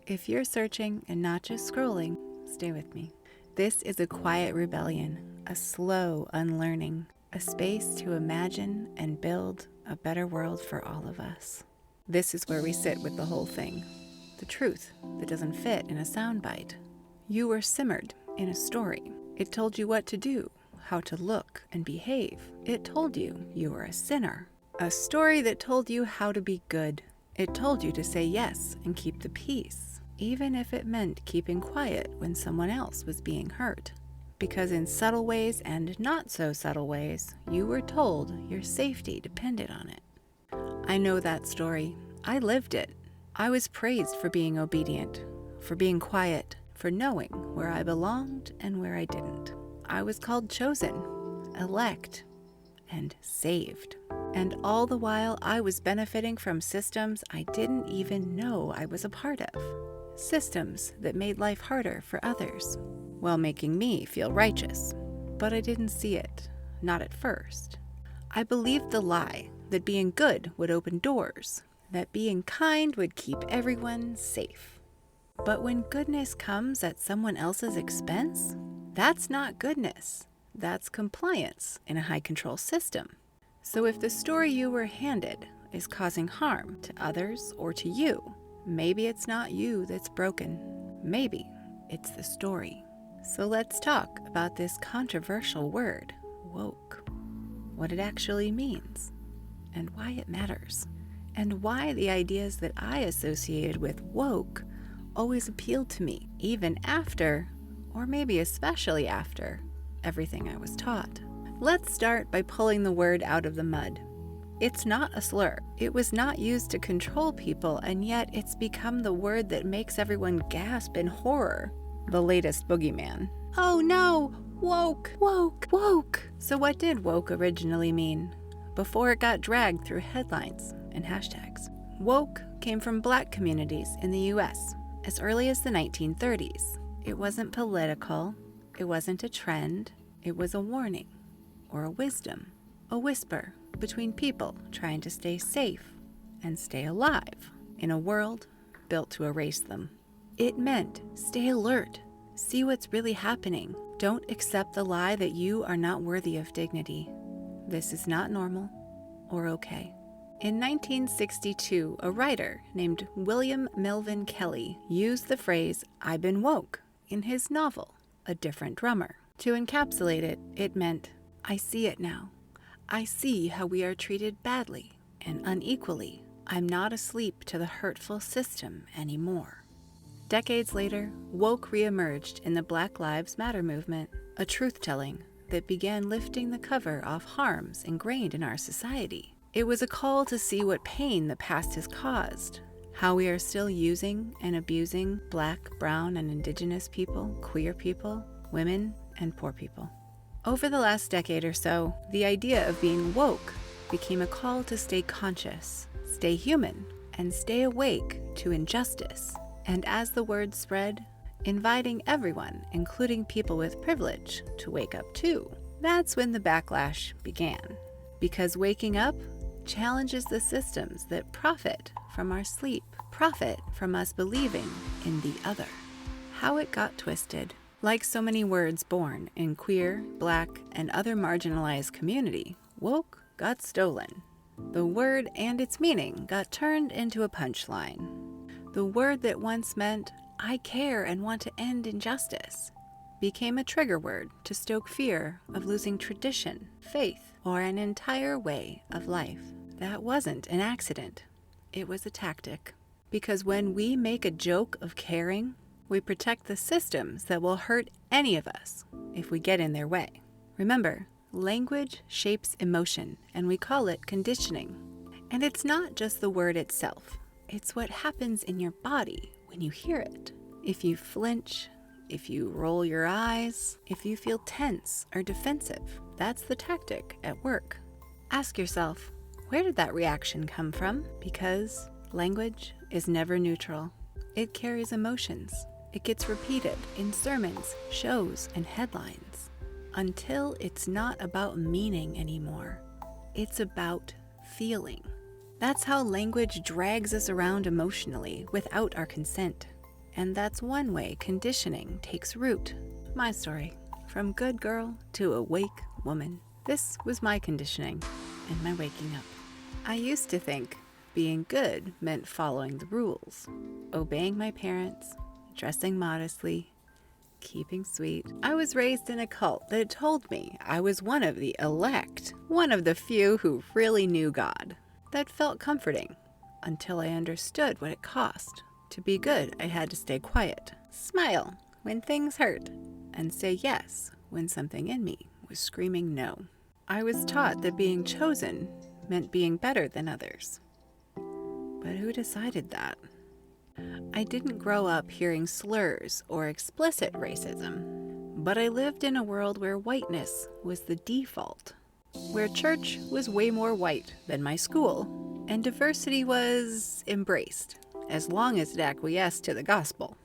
If you're searching and not just scrolling, stay with me. This is a quiet rebellion, a slow unlearning, a space to imagine and build a better world for all of us. This is where we sit with the whole thing, the truth that doesn't fit in a soundbite. You were simmered in a story. It told you what to do, how to look and behave. It told you you were a sinner. A story that told you how to be good. It told you to say yes and keep the peace, even if it meant keeping quiet when someone else was being hurt. Because in subtle ways and not so subtle ways, you were told your safety depended on it. I know that story. I lived it. I was praised for being obedient, for being quiet, for knowing where I belonged and where I didn't. I was called chosen, elect, and saved. And all the while I was benefiting from systems I didn't even know I was a part of. Systems that made life harder for others, while making me feel righteous. But I didn't see it, not at first. I believed the lie that being good would open doors, that being kind would keep everyone safe. But when goodness comes at someone else's expense, that's not goodness. That's compliance in a high-control system. So if the story you were handed is causing harm to others or to you, maybe it's not you that's broken. Maybe it's the story. So let's talk about this controversial word, woke. What it actually means, and why it matters, and why the ideas that I associated with woke always appealed to me, even after, or maybe especially after, everything I was taught. Let's start by pulling the word out of the mud. It's not a slur. It was not used to control people, and yet it's become the word that makes everyone gasp in horror. The latest boogeyman. Oh no! Woke! Woke! Woke! So what did woke originally mean? Before it got dragged through headlines and hashtags. Woke came from Black communities in the US as early as the 1930s. It wasn't political. It wasn't a trend. It was a warning or a wisdom, a whisper between people trying to stay safe and stay alive in a world built to erase them. It meant stay alert, see what's really happening. Don't accept the lie that you are not worthy of dignity. This is not normal or okay. In 1962, a writer named William Melvin Kelly used the phrase, "I've been woke," in his novel, A Different Drummer. To encapsulate it, it meant, I see it now. I see how we are treated badly and unequally. I'm not asleep to the hurtful system anymore. Decades later, woke reemerged in the Black Lives Matter movement, a truth-telling that began lifting the cover off harms ingrained in our society. It was a call to see what pain the past has caused, how we are still using and abusing Black, brown, and indigenous people, queer people, women, and poor people. Over the last decade or so, the idea of being woke became a call to stay conscious, stay human, and stay awake to injustice. And as the word spread, inviting everyone, including people with privilege, to wake up too. That's when the backlash began. Because waking up challenges the systems that profit from our sleep, profit from us believing in the other. How it got twisted. Like so many words born in queer, Black, and other marginalized community, woke got stolen. The word and its meaning got turned into a punchline. The word that once meant, I care and want to end injustice, became a trigger word to stoke fear of losing tradition, faith, or an entire way of life. That wasn't an accident. It was a tactic. Because when we make a joke of caring, we protect the systems that will hurt any of us if we get in their way. Remember, language shapes emotion, and we call it conditioning. And it's not just the word itself. It's what happens in your body when you hear it. If you flinch, if you roll your eyes, if you feel tense or defensive, that's the tactic at work. Ask yourself, where did that reaction come from? Because language is never neutral. It carries emotions. It gets repeated in sermons, shows, and headlines until it's not about meaning anymore. It's about feeling. That's how language drags us around emotionally without our consent. And that's one way conditioning takes root. My story, from good girl to awake woman. This was my conditioning and my waking up. I used to think being good meant following the rules, obeying my parents, dressing modestly, keeping sweet. I was raised in a cult that told me I was one of the elect, one of the few who really knew God. That felt comforting until I understood what it cost. To be good, I had to stay quiet, smile when things hurt, and say yes when something in me was screaming no. I was taught that being chosen meant being better than others. But who decided that? I didn't grow up hearing slurs or explicit racism, but I lived in a world where whiteness was the default, where church was way more white than my school, and diversity was embraced, as long as it acquiesced to the gospel.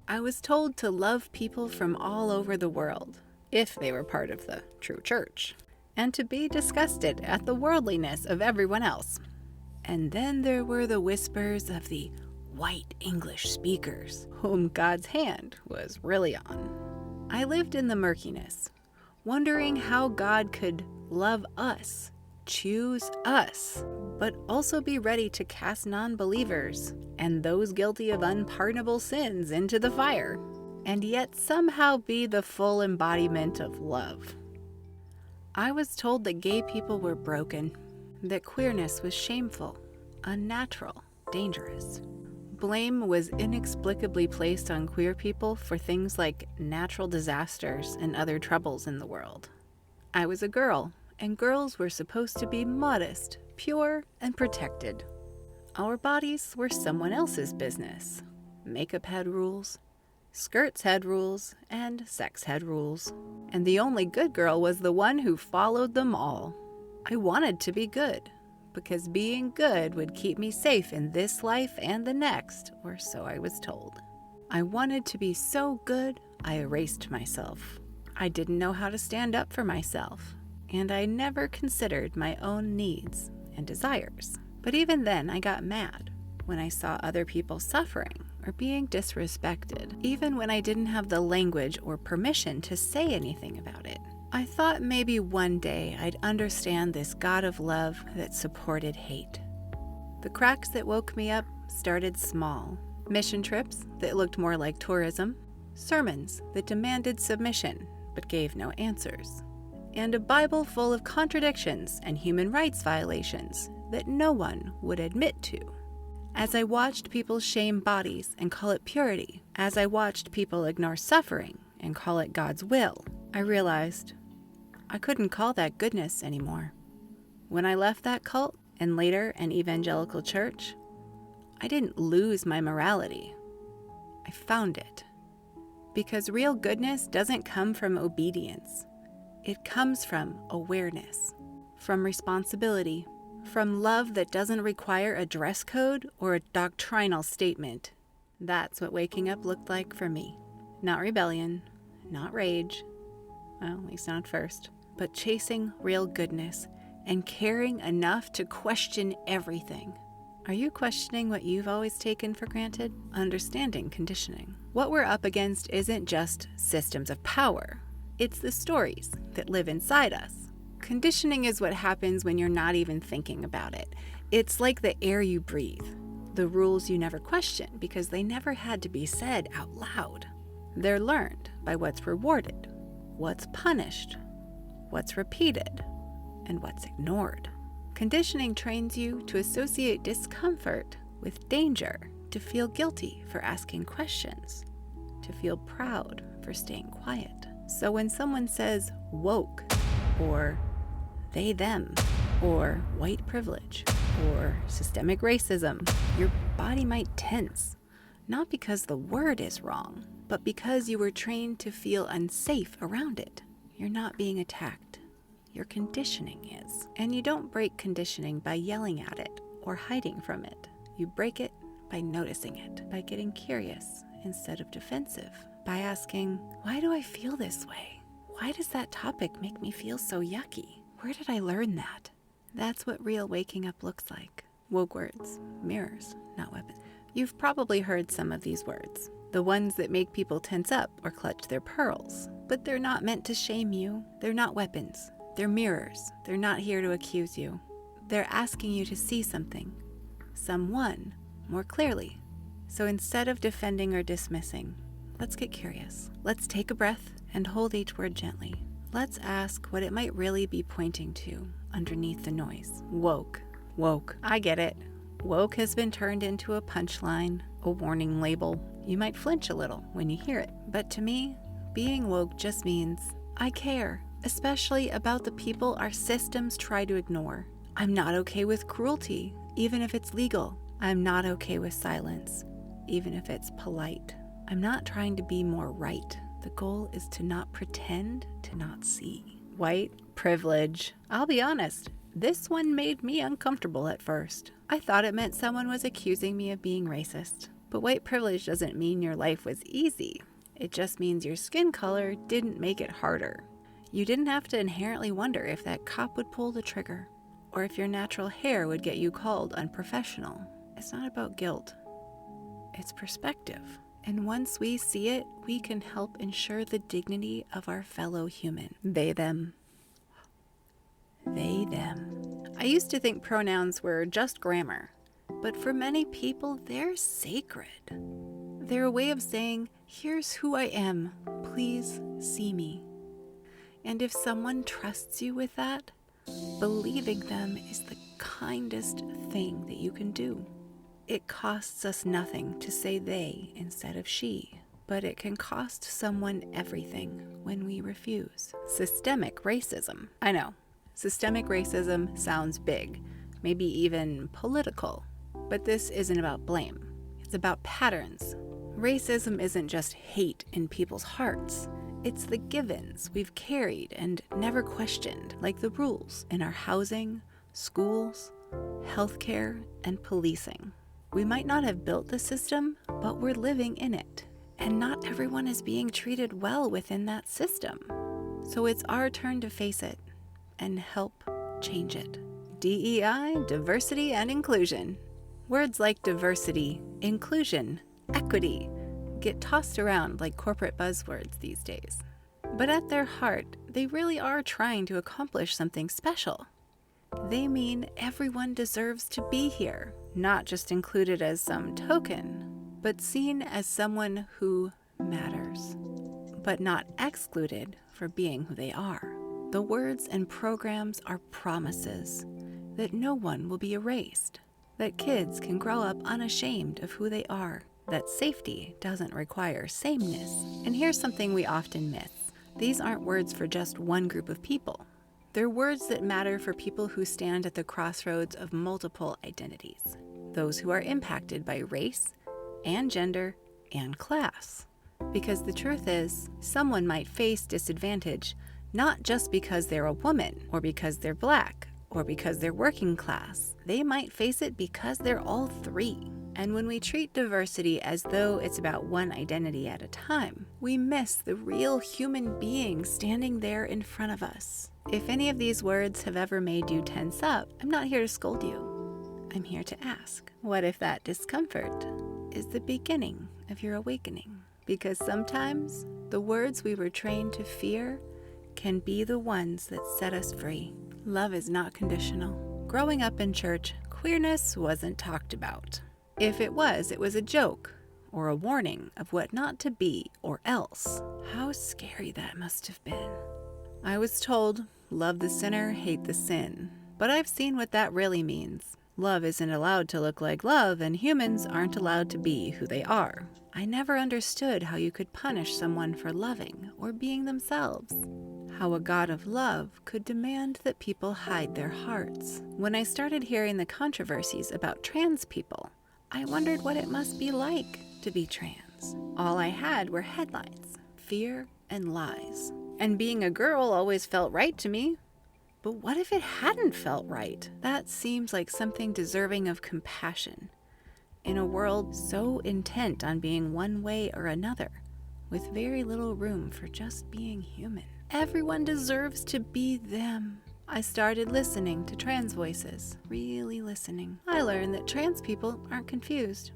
I was told to love people from all over the world, if they were part of the true church, and to be disgusted at the worldliness of everyone else. And then there were the whispers of the white English speakers, whom God's hand was really on. I lived in the murkiness, wondering how God could love us, choose us, but also be ready to cast non-believers and those guilty of unpardonable sins into the fire, and yet somehow be the full embodiment of love. I was told that gay people were broken, that queerness was shameful, unnatural, dangerous. Blame was inexplicably placed on queer people for things like natural disasters and other troubles in the world. I was a girl, and girls were supposed to be modest, pure, and protected. Our bodies were someone else's business. Makeup had rules, skirts had rules, and sex had rules. And the only good girl was the one who followed them all. I wanted to be good, because being good would keep me safe in this life and the next, or so I was told. I wanted to be so good, I erased myself. I didn't know how to stand up for myself, and I never considered my own needs and desires. But even then, I got mad when I saw other people suffering or being disrespected, even when I didn't have the language or permission to say anything about it. I thought maybe one day I'd understand this God of love that supported hate. The cracks that woke me up started small. Mission trips that looked more like tourism, sermons that demanded submission but gave no answers, and a Bible full of contradictions and human rights violations that no one would admit to. As I watched people shame bodies and call it purity, as I watched people ignore suffering and call it God's will, I realized I couldn't call that goodness anymore. When I left that cult, and later an evangelical church, I didn't lose my morality. I found it. Because real goodness doesn't come from obedience. It comes from awareness, from responsibility, from love that doesn't require a dress code or a doctrinal statement. That's what waking up looked like for me. Not rebellion, not rage, well, at least not first, but chasing real goodness and caring enough to question everything. Are you questioning what you've always taken for granted? Understanding conditioning. What we're up against isn't just systems of power. It's the stories that live inside us. Conditioning is what happens when you're not even thinking about it. It's like the air you breathe, the rules you never question because they never had to be said out loud. They're learned by what's rewarded, what's punished, what's repeated, and what's ignored. Conditioning trains you to associate discomfort with danger, to feel guilty for asking questions, to feel proud for staying quiet. So when someone says woke, or they, them, or white privilege, or systemic racism, your body might tense, not because the word is wrong, but because you were trained to feel unsafe around it. You're not being attacked. Your conditioning is. And you don't break conditioning by yelling at it or hiding from it. You break it by noticing it, by getting curious instead of defensive, by asking, why do I feel this way? Why does that topic make me feel so yucky? Where did I learn that? That's what real waking up looks like. Woke words, mirrors, not weapons. You've probably heard some of these words. The ones that make people tense up or clutch their pearls. But they're not meant to shame you. They're not weapons. They're mirrors. They're not here to accuse you. They're asking you to see something, someone, more clearly. So instead of defending or dismissing, let's get curious. Let's take a breath and hold each word gently. Let's ask what it might really be pointing to underneath the noise. Woke. Woke. I get it. Woke has been turned into a punchline, a warning label. You might flinch a little when you hear it. But to me, being woke just means I care, especially about the people our systems try to ignore. I'm not okay with cruelty, even if it's legal. I'm not okay with silence, even if it's polite. I'm not trying to be more right. The goal is to not pretend to not see. White privilege. I'll be honest, this one made me uncomfortable at first. I thought it meant someone was accusing me of being racist. But white privilege doesn't mean your life was easy. It just means your skin color didn't make it harder. You didn't have to inherently wonder if that cop would pull the trigger, or if your natural hair would get you called unprofessional. It's not about guilt. It's perspective. And once we see it, we can help ensure the dignity of our fellow human. They, them. They, them. I used to think pronouns were just grammar, but for many people, they're sacred. They're a way of saying, here's who I am, please see me. And if someone trusts you with that, believing them is the kindest thing that you can do. It costs us nothing to say they instead of she, but it can cost someone everything when we refuse. Systemic racism. I know, systemic racism sounds big, maybe even political, but this isn't about blame. It's about patterns. Racism isn't just hate in people's hearts. It's the givens we've carried and never questioned, like the rules in our housing, schools, healthcare, and policing. We might not have built the system, but we're living in it. And not everyone is being treated well within that system. So it's our turn to face it and help change it. DEI, diversity, and inclusion. Words like diversity, inclusion, equity get tossed around like corporate buzzwords these days. But at their heart, they really are trying to accomplish something special. They mean everyone deserves to be here, not just included as some token, but seen as someone who matters, but not excluded for being who they are. The words and programs are promises that no one will be erased, that kids can grow up unashamed of who they are, that safety doesn't require sameness. And here's something we often miss. These aren't words for just one group of people. They're words that matter for people who stand at the crossroads of multiple identities, those who are impacted by race and gender and class. Because the truth is, someone might face disadvantage not just because they're a woman, or because they're Black, or because they're working class. They might face it because they're all three. And when we treat diversity as though it's about one identity at a time, we miss the real human being standing there in front of us. If any of these words have ever made you tense up, I'm not here to scold you. I'm here to ask, what if that discomfort is the beginning of your awakening? Because sometimes the words we were trained to fear can be the ones that set us free. Love is not conditional. Growing up in church, queerness wasn't talked about. If it was a joke or a warning of what not to be or else. How scary that must have been. I was told, love the sinner, hate the sin. But I've seen what that really means. Love isn't allowed to look like love, and humans aren't allowed to be who they are. I never understood how you could punish someone for loving or being themselves. How a God of love could demand that people hide their hearts. When I started hearing the controversies about trans people, I wondered what it must be like to be trans. All I had were headlines, fear, and lies. And being a girl always felt right to me. But what if it hadn't felt right? That seems like something deserving of compassion. In a world so intent on being one way or another, with very little room for just being human. Everyone deserves to be them. I started listening to trans voices, really listening. I learned that trans people aren't confused.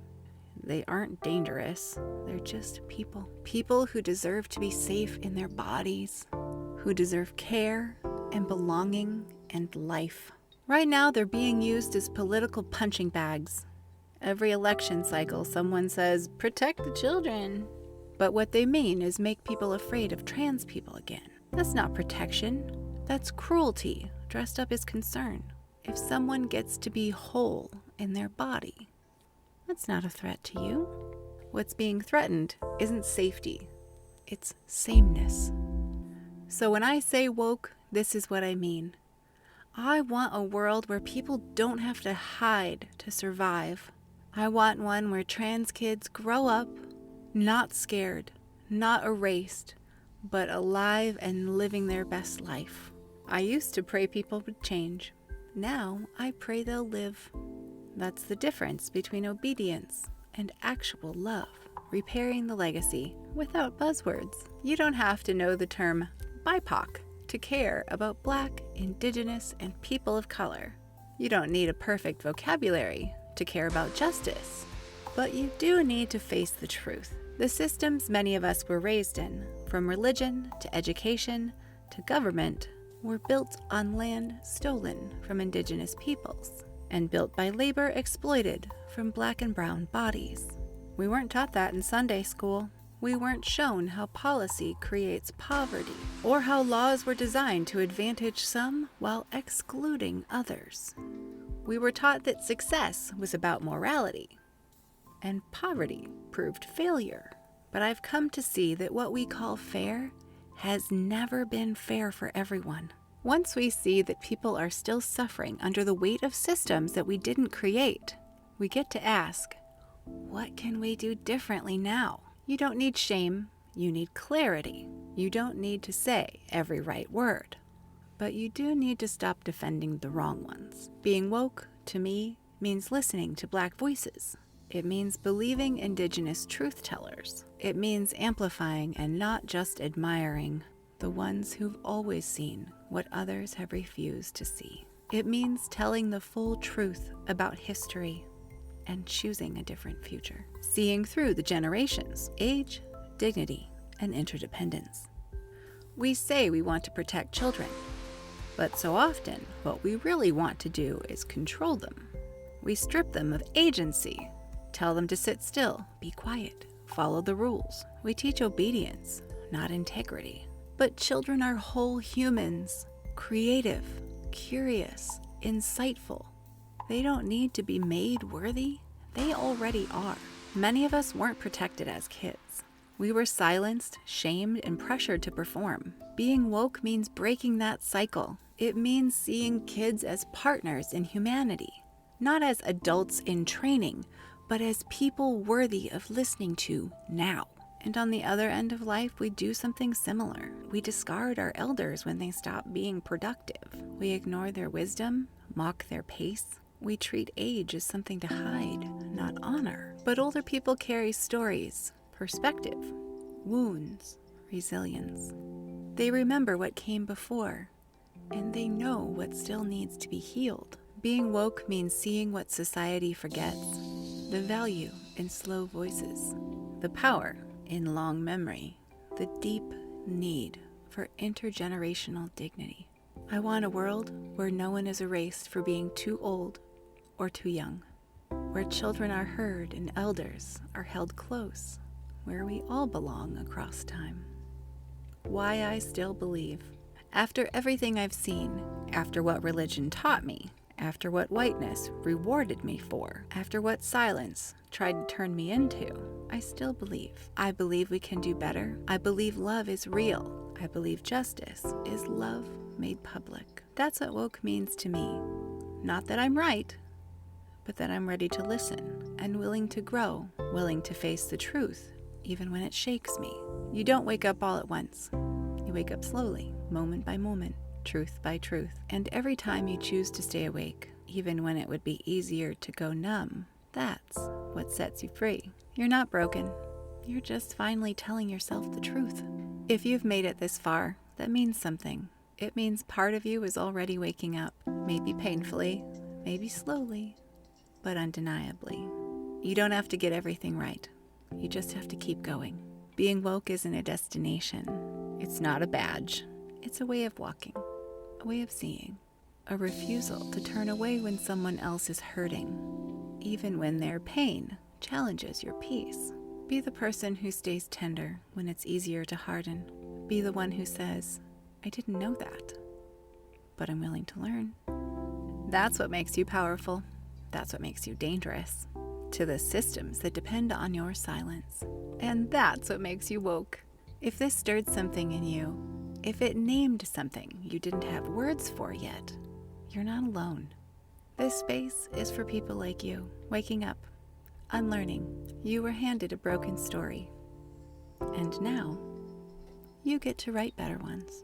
They aren't dangerous. They're just people. People who deserve to be safe in their bodies, who deserve care and belonging and life. Right now, they're being used as political punching bags. Every election cycle, someone says, "Protect the children." But what they mean is make people afraid of trans people again. That's not protection. That's cruelty dressed up as concern. If someone gets to be whole in their body, that's not a threat to you. What's being threatened isn't safety. It's sameness. So when I say woke, this is what I mean. I want a world where people don't have to hide to survive. I want one where trans kids grow up not scared, not erased, but alive and living their best life. I used to pray people would change. Now I pray they'll live. That's the difference between obedience and actual love. Repairing the legacy without buzzwords. You don't have to know the term BIPOC to care about Black, Indigenous, and people of color. You don't need a perfect vocabulary to care about justice. But you do need to face the truth. The systems many of us were raised in, from religion to education to government, were built on land stolen from Indigenous peoples and built by labor exploited from Black and brown bodies. We weren't taught that in Sunday school. We weren't shown how policy creates poverty, or how laws were designed to advantage some while excluding others. We were taught that success was about morality, and poverty proved failure. But I've come to see that what we call fair has never been fair for everyone. Once we see that people are still suffering under the weight of systems that we didn't create, we get to ask, what can we do differently now? You don't need shame, you need clarity. You don't need to say every right word, but you do need to stop defending the wrong ones. Being woke, to me, means listening to Black voices. It means believing Indigenous truth tellers. It means amplifying and not just admiring the ones who've always seen what others have refused to see. It means telling the full truth about history and choosing a different future. Seeing through the generations, age, dignity, and interdependence. We say we want to protect children, but so often what we really want to do is control them. We strip them of agency, tell them to sit still, be quiet, follow the rules. We teach obedience, not integrity. But children are whole humans, creative, curious, insightful. They don't need to be made worthy. They already are. Many of us weren't protected as kids. We were silenced, shamed, and pressured to perform. Being woke means breaking that cycle. It means seeing kids as partners in humanity, not as adults in training, but as people worthy of listening to now. And on the other end of life, we do something similar. We discard our elders when they stop being productive. We ignore their wisdom, mock their pace. We treat age as something to hide, not honor. But older people carry stories, perspective, wounds, resilience. They remember what came before, and they know what still needs to be healed. Being woke means seeing what society forgets, the value in slow voices, the power in long memory, the deep need for intergenerational dignity. I want a world where no one is erased for being too old or too young, where children are heard and elders are held close, where we all belong across time. Why I still believe. After everything I've seen, after what religion taught me, after what whiteness rewarded me for, after what silence tried to turn me into, I still believe. I believe we can do better. I believe love is real. I believe justice is love made public. That's what woke means to me. Not that I'm right, but that I'm ready to listen and willing to grow, willing to face the truth, even when it shakes me. You don't wake up all at once. You wake up slowly, moment by moment, truth by truth. And every time you choose to stay awake, even when it would be easier to go numb, that's what sets you free. You're not broken. You're just finally telling yourself the truth. If you've made it this far, that means something. It means part of you is already waking up, maybe painfully, maybe slowly, but undeniably. You don't have to get everything right. You just have to keep going. Being woke isn't a destination. It's not a badge. It's a way of walking, a way of seeing, a refusal to turn away when someone else is hurting, even when their pain challenges your peace. Be the person who stays tender when it's easier to harden. Be the one who says, I didn't know that, but I'm willing to learn. That's what makes you powerful. That's what makes you dangerous to the systems that depend on your silence. And that's what makes you woke. If this stirred something in you, if it named something you didn't have words for yet, you're not alone. This space is for people like you, waking up, unlearning. You were handed a broken story. And now, you get to write better ones.